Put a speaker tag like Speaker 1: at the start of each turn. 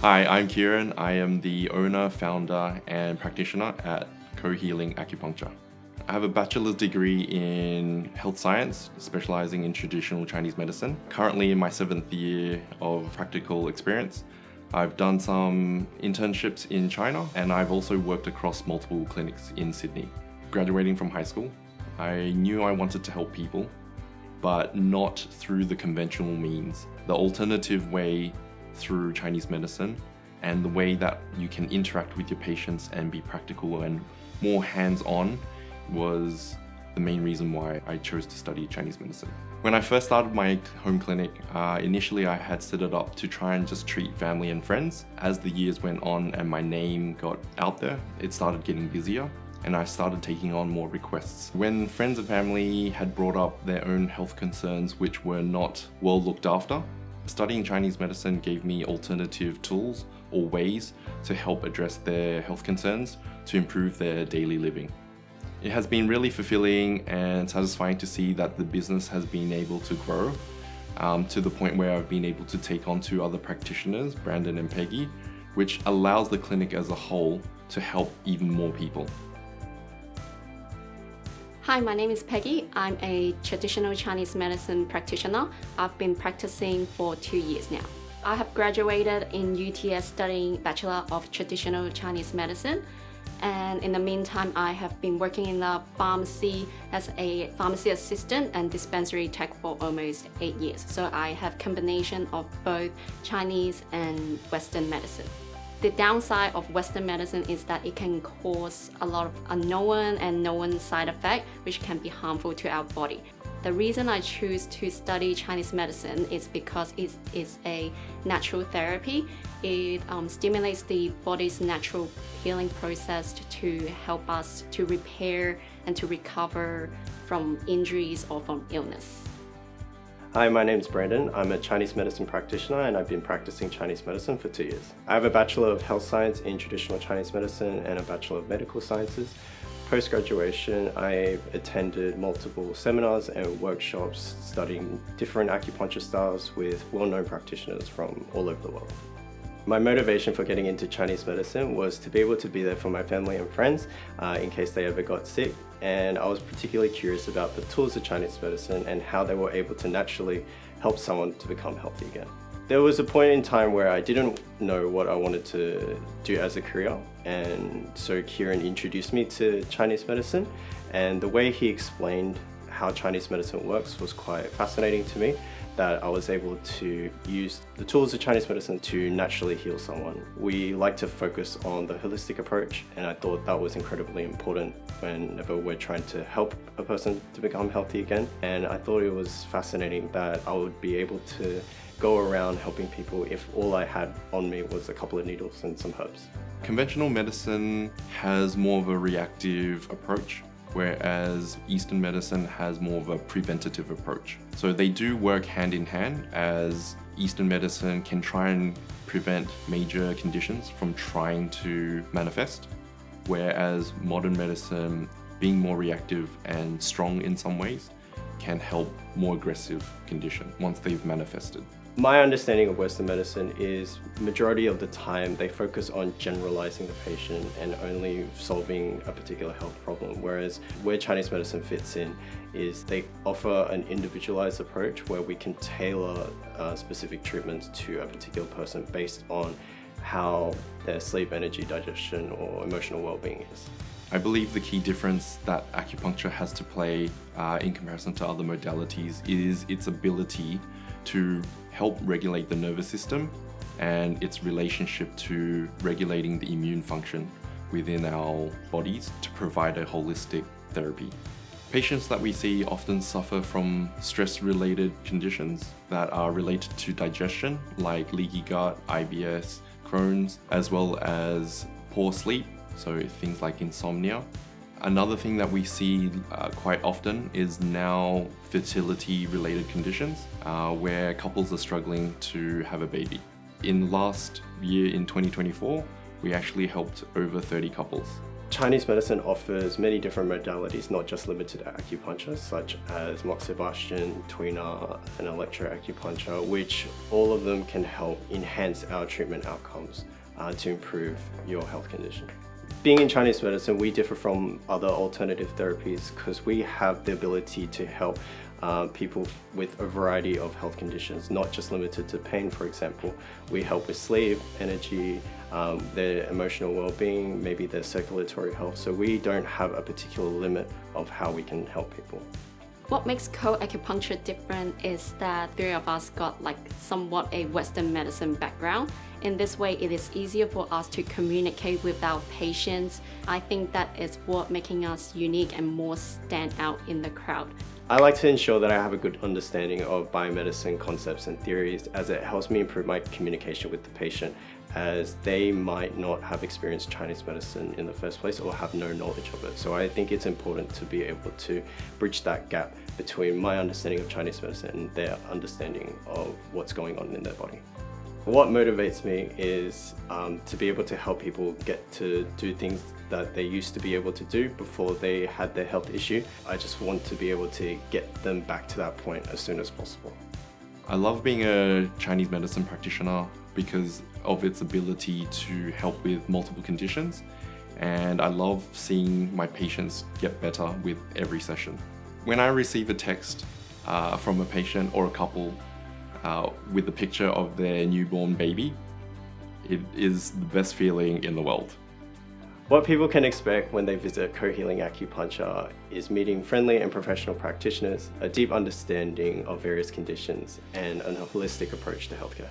Speaker 1: Hi, I'm Kieran. I am the owner, founder, and practitioner at Healing Acupuncture. I have a bachelor's degree in health science, specializing in traditional Chinese medicine. Currently in my 7th year of practical experience. I've done some internships in China, and I've also worked across multiple clinics in Sydney. Graduating from high school, I knew I wanted to help people, but not through the conventional means. The alternative way through Chinese medicine and the way that you can interact with your patients and be practical and more hands-on was the main reason why I chose to study Chinese medicine. When I first started my home clinic, initially I had set it up to try and just treat family and friends. As the years went on and my name got out there, it started getting busier and I started taking on more requests. When friends and family had brought up their own health concerns which were not well looked after, studying Chinese medicine gave me alternative tools or ways to help address their health concerns to improve their daily living. It has been really fulfilling and satisfying to see that the business has been able to grow to the point where I've been able to take on 2 other practitioners, Brandon and Peggy, which allows the clinic as a whole to help even more people.
Speaker 2: Hi, my name is Peggy. I'm a traditional Chinese medicine practitioner. I've been practicing for 2 years now. I have graduated in UTS studying Bachelor of Traditional Chinese Medicine. And in the meantime, I have been working in the pharmacy as a pharmacy assistant and dispensary tech for almost 8 years. So I have combination of both Chinese and Western medicine. The downside of Western medicine is that it can cause a lot of unknown and known side effects which can be harmful to our body. The reason I choose to study Chinese medicine is because it is a natural therapy. It stimulates the body's natural healing process to help us to repair and to recover from injuries or from illness.
Speaker 3: Hi, my name's Brandon. I'm a Chinese medicine practitioner and I've been practicing Chinese medicine for 2 years. I have a Bachelor of Health Science in Traditional Chinese Medicine and a Bachelor of Medical Sciences. Post-graduation, I attended multiple seminars and workshops studying different acupuncture styles with well-known practitioners from all over the world. My motivation for getting into Chinese medicine was to be able to be there for my family and friends in case they ever got sick, and I was particularly curious about the tools of Chinese medicine and how they were able to naturally help someone to become healthy again. There was a point in time where I didn't know what I wanted to do as a career, and so Kieran introduced me to Chinese medicine, and the way he explained how Chinese medicine works was quite fascinating to me, that I was able to use the tools of Chinese medicine to naturally heal someone. We like to focus on the holistic approach, and I thought that was incredibly important whenever we're trying to help a person to become healthy again. And I thought it was fascinating that I would be able to go around helping people if all I had on me was a couple of needles and some herbs.
Speaker 1: Conventional medicine has more of a reactive approach, whereas Eastern medicine has more of a preventative approach. So they do work hand in hand, as Eastern medicine can try and prevent major conditions from trying to manifest, whereas modern medicine, being more reactive and strong in some ways, can help more aggressive condition once they've manifested.
Speaker 3: My understanding of Western medicine is majority of the time they focus on generalizing the patient and only solving a particular health problem, whereas where Chinese medicine fits in is they offer an individualized approach where we can tailor specific treatments to a particular person based on how their sleep, energy, digestion or emotional well-being is.
Speaker 1: I believe the key difference that acupuncture has to play in comparison to other modalities is its ability to help regulate the nervous system and its relationship to regulating the immune function within our bodies to provide a holistic therapy. Patients that we see often suffer from stress-related conditions that are related to digestion, like leaky gut, IBS, Crohn's, as well as poor sleep, so things like insomnia. Another thing that we see quite often is now fertility-related conditions where couples are struggling to have a baby. In last year, in 2024, we actually helped over 30 couples
Speaker 3: Chinese medicine offers many different modalities, not just limited to acupuncture, such as moxibustion, tuina, and electroacupuncture, which all of them can help enhance our treatment outcomes to improve your health condition. Being in Chinese medicine, we differ from other alternative therapies because we have the ability to help people with a variety of health conditions, not just limited to pain, for example. We help with sleep, energy, their emotional well-being, maybe their circulatory health. So we don't have a particular limit of how we can help people.
Speaker 2: What makes co-acupuncture different is that three of us got somewhat a Western medicine background. In this way, it is easier for us to communicate with our patients. I think that is what making us unique and more stand out in the crowd.
Speaker 3: I like to ensure that I have a good understanding of biomedicine concepts and theories, as it helps me improve my communication with the patient, as they might not have experienced Chinese medicine in the first place or have no knowledge of it. So I think it's important to be able to bridge that gap between my understanding of Chinese medicine and their understanding of what's going on in their body. What motivates me is to be able to help people get to do things that they used to be able to do before they had their health issue. I just want to be able to get them back to that point as soon as possible.
Speaker 1: I love being a Chinese medicine practitioner because of its ability to help with multiple conditions, and I love seeing my patients get better with every session. When I receive a text from a patient or a couple with a picture of their newborn baby, it is the best feeling in the world.
Speaker 3: What people can expect when they visit Co-Healing Acupuncture is meeting friendly and professional practitioners, a deep understanding of various conditions, and a holistic approach to healthcare.